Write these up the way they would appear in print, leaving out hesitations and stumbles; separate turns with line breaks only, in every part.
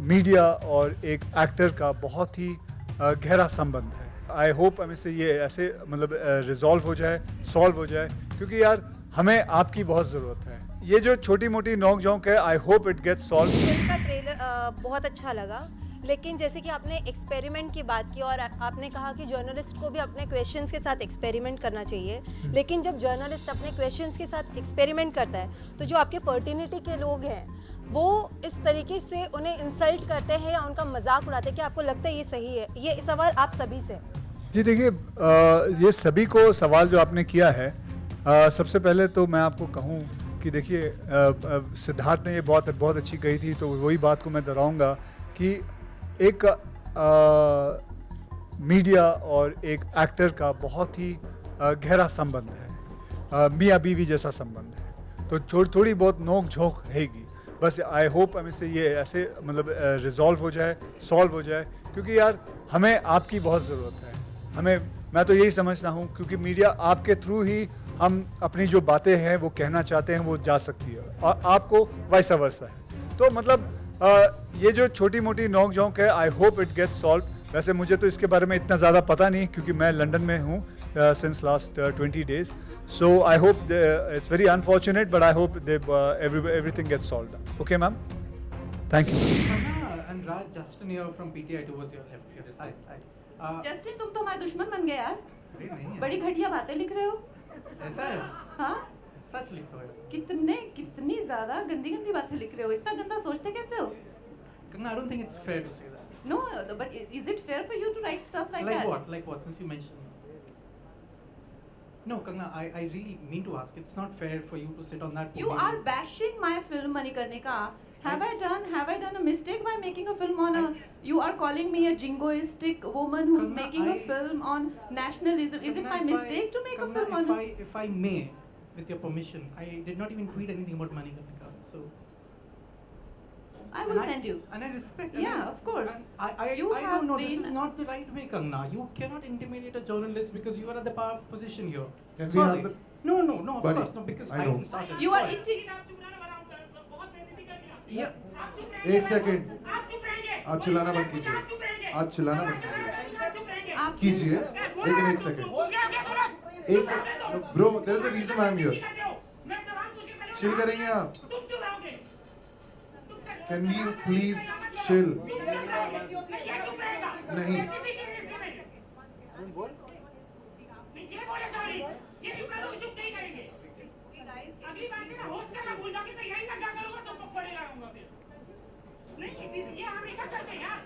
Media और एक actor का बहुत ही गहरा संबंध है। आई होप हमें से ये ऐसे मतलब रिजॉल्व हो जाए, सॉल्व हो जाए, क्योंकि यार हमें आपकी बहुत ज़रूरत है। ये जो छोटी मोटी नोक झोंक है, I hope it gets solve.
Film का ट्रेलर बहुत अच्छा लगा, लेकिन जैसे कि आपने एक्सपेरिमेंट की बात की और आपने कहा कि जर्नलिस्ट को भी अपने क्वेश्चंस के साथ एक्सपेरिमेंट करना चाहिए, लेकिन जब जर्नलिस्ट अपने क्वेश्चंस के साथ एक्सपेरिमेंट करता है तो जो आपके पर्टिनिटी के लोग हैं वो इस तरीके से उन्हें इंसल्ट करते हैं या उनका मजाक उड़ाते हैं कि आपको लगता है ये सही है? ये सवाल आप सभी से।
जी देखिए, ये सभी को सवाल जो आपने किया है, सबसे पहले तो मैं आपको कहूँ कि देखिए, सिद्धार्थ ने ये बहुत बहुत अच्छी कही थी, तो वही बात को मैं दोहराऊंगा कि एक मीडिया और एक एक्टर का बहुत ही गहरा संबंध है, मियाँ बीवी जैसा संबंध है। तो थोड़ी बहुत नोक झोंक रहेगी, बस आई होप हमें से ये ऐसे मतलब रिजॉल्व हो जाए, सॉल्व हो जाए, क्योंकि यार हमें आपकी बहुत ज़रूरत है। मैं तो यही समझता हूँ, क्योंकि मीडिया आपके थ्रू ही हम अपनी जो बातें हैं वो कहना चाहते हैं वो जा सकती है, और आपको वैसा वर्सा है। तो मतलब ये जो छोटी मोटी नोक झोंक है, I hope it gets solve. वैसे मुझे तो इसके बारे में इतना ज़्यादा पता नहीं, क्योंकि मैं लंदन में हूँ since last 20 days. So I hope it's very unfortunate, but I hope everything gets solved. Okay, ma'am? Thank you.
Kanna and Raj, Justin here from PTI towards your left here. This side.
Justin, तुम तो हमारे दुश्मन बन गए यार।
अरे नहीं,
बड़ी घटिया बातें लिख रहे हो।
ऐसा है?
हाँ?
सच लिखते हो?
कितनी ज्यादा गंदी गंदी बातें लिख रहे हो। इतना गंदा सोचते कैसे हो?
Kanna, I don't think it's fair to say that.
No, but is it fair for you to write stuff like that?
Like what? Like what? Since you mentioned. No, Kanna, I really mean to ask. It's not fair for you to sit on that.
You are bashing my film Manikarnika. Have I done a mistake by making a film on a? You are calling me a jingoistic woman who's
Kanna,
making a film on nationalism. Is it my mistake to make a film on?
If I may, with your permission, I did not even tweet anything about Manikarnika. So.
I will send you.
And I respect.
Yeah, of course.
I don't know. This is not the right way, Kanna. You cannot intimidate a journalist because you are at the power position here.
Can we
Sorry.
have the?
No, of
Buddy,
course, no, because
I
I
know.
didn't start it.
You are
Sorry. Yeah.
एक second, आप चिल्लाना बंद कीजिए। आप चिल्लाना बंद कीजिए। कीजिए, लेकिन एक second. Bro, there is a reason I am here. Chill करेंगे आप? Can we please chill? नहीं।
अगली बार से ना होस्ट करना भूल जाओ कि मैं यही धंधा करूंगा तो पकड़े लगाऊंगा फिर। नहीं, ये हमेशा करते हैं यार।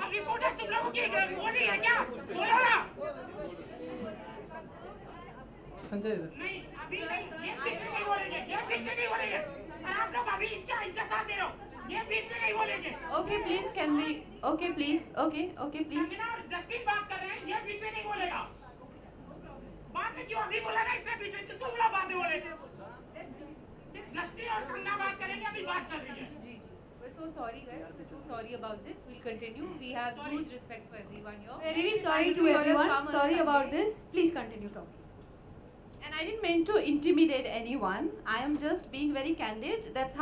अब रिपोर्टर्स तुम लोगों की वो नहीं है क्या? बोलो ना।
संजय,
नहीं, अभी ये बीच में नहीं बोलेंगे। ये बीच में नहीं बोलेंगे। आप लोग अभी इनका साथ दे रहे हो। ये बीच में नहीं बोलेंगे।
Okay, please, can we? Okay, please. Okay, please.
Justin बात कर रहे हैं, ये बीच में नहीं बोलेगा। बाद में क्यों अभी बोला ना इसने बीच में किसको बोला बाद में बोले? जस्टिन और कंगना बात करेंगे, अभी बात चल रही है।
जी, we're so sorry guys, we're so sorry about this. We'll continue. We have huge respect for everyone here.
We're really sorry to everyone. Sorry about this. Please continue talking.
And I didn't mean to intimidate anyone. I am just being very candid. That's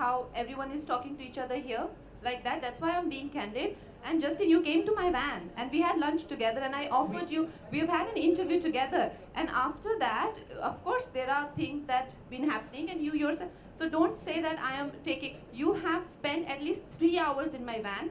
how everyone is talking to each other here, like that. That's why I'm being candid. And Justin, you came to my van and we had lunch together and I offered you, we've had an interview together. And after that, of course, there are things that been happening and you yourself, so don't say that I am taking, you have spent at least 3 hours in my van.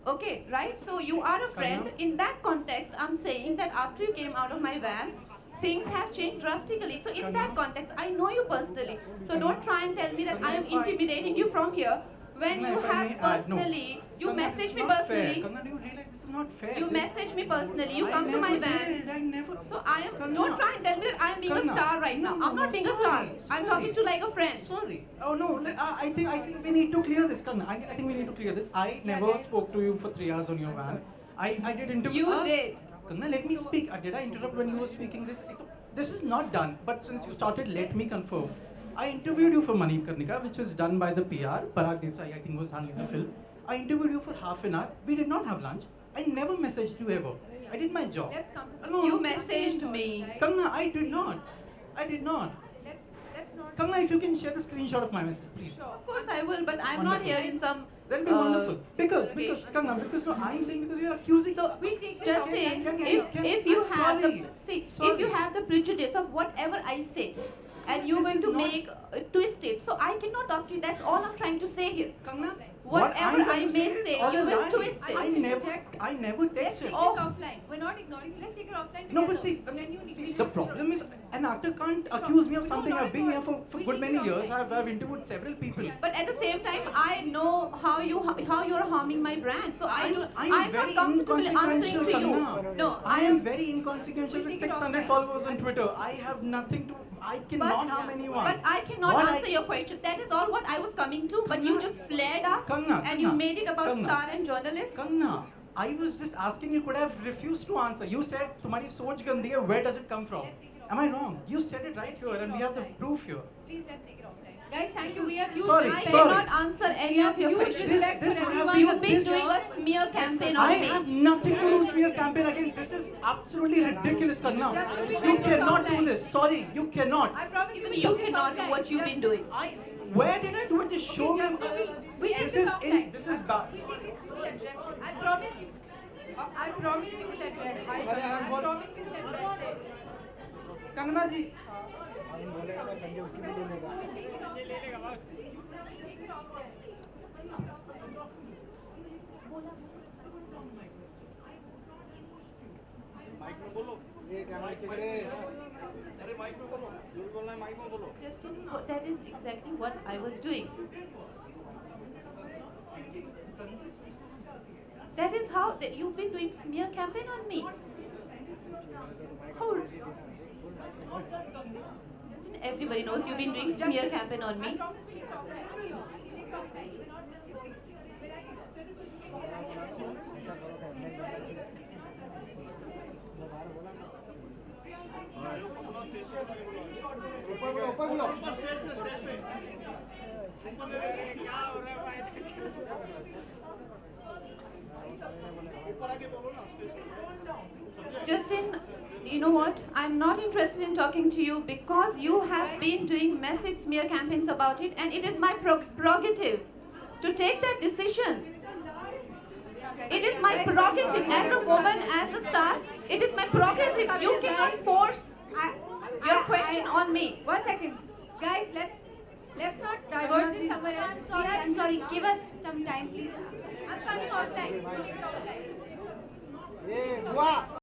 Okay, right? So you are a friend. In that context, I'm saying that after you came out of my van, things have changed drastically. So in that context, I know you personally. So don't try and tell me that I am intimidating you from here. When you have personally, you message me personally.
Kanna, do you realize this is not fair?
You message me personally. You come to my van.
I never.
So I am. Don't try and tell me that I am being a star right now. I'm not being a star. I'm talking to like a friend.
Sorry. Oh no. I think we need to clear this, Kanna. I think we need to clear this. I never spoke to you for 3 hours on your van. I did interview.
You did.
Kanna, let me speak. Did I interrupt when you were speaking this? This is not done. But since you started, let me confirm. I interviewed you for Manikarnika, which was done by the PR. Parag Desai, I think, was handling the film. I interviewed you for half an hour. We did not have lunch. I never messaged you ever. I did my job.
Let's come to
No,
You messaged me.
Kanna, I did not. I did not.
let's Let's not.
Kangna, if you can share the screenshot of my message, please.
Of course I will, but I'm not here in some.
That'll be wonderful. Because
occasion.
Kangna, because no, I'm saying because you're accusing.
So
We'll take
Justin,
Can-
if you
I'm
have
sorry.
if
Sorry.
you have the prejudice of whatever I say, and you're
This
going
is
to
not-
make twist it, so I cannot talk to you. That's all I'm trying to say here.
Kangna,
Whatever
I'm trying
I
to
may
it's
say,
all
you
a
will
lie.
twist it.
I never
Let's
texted.
take
Oh.
it offline. We're not ignoring you. Let's take it offline.
No,
together.
but see,
Genuinely,
see,
we'll
the
take it
problem is
offline.
an actor can't accuse me of
No,
something.
not
I've been
at
here
all.
for
We'll
good
take
many
it
years.
offline.
I've interviewed several people.
But at the same time, I know how you're harming my brand, so
I'm
I'm
very
not comfortable answering
inconsequential,
to you.
Kangna.
No,
I am very inconsequential
We'll
with
take it
600
offline.
followers on Twitter. I have nothing to. I cannot harm anyone.
But I cannot
What
answer your question. That is all what I was coming to. But you
Kangna,
just flared up
Kangna,
and you
Kangna,
made it about
Kangna.
star and journalist.
Kangna, I was just asking. You could have refused to answer. You said, "Tumhari soch gandi hai. Where does it come from?"
Let's take it
Am I wrong? You said it right here, and we have the proof here.
Please, let's take it offline. Guys, thank
This
you. We
is-
have huge
sorry,
I
respect.
sorry.
cannot answer any of your
Huge
questions.
respect
This
for
would have
everyone.
been
You've been
this-
doing a smear campaign
I
on me.
have nothing to do smear campaign again. This is absolutely ridiculous, Kangna.
Just to be
You
focused
cannot do
offline.
this. Sorry, you cannot.
I promise
Even
we'll
you
take this
cannot do
offline.
what you've
Just-
been doing.
Where did I do it? Just show me.
Justin, we'll take
This
this
is
offline.
this is bad.
We'll take it. We'll address it. I promise you. I promise you will address it. I promise you will address it.
Kangna ji.
Justin, that is exactly what I was doing. That is how that you've been doing smear campaign on me. Hold. Justin, everybody knows you've been doing smear campaign on
I
me.
promise we'll take it offline. We'll take it offline. We're not.
Justin, you know what? I'm not interested in talking to you because you have been doing massive smear campaigns about it, and it is my prerogative to take that decision. It is my prerogative as a woman, as a star. It is my prerogative. You cannot force your question on me.
1 second. Guys, let's not divert this somewhere else.
I'm sorry. Give us some time, please.
I'm coming offline. We'll take it offline.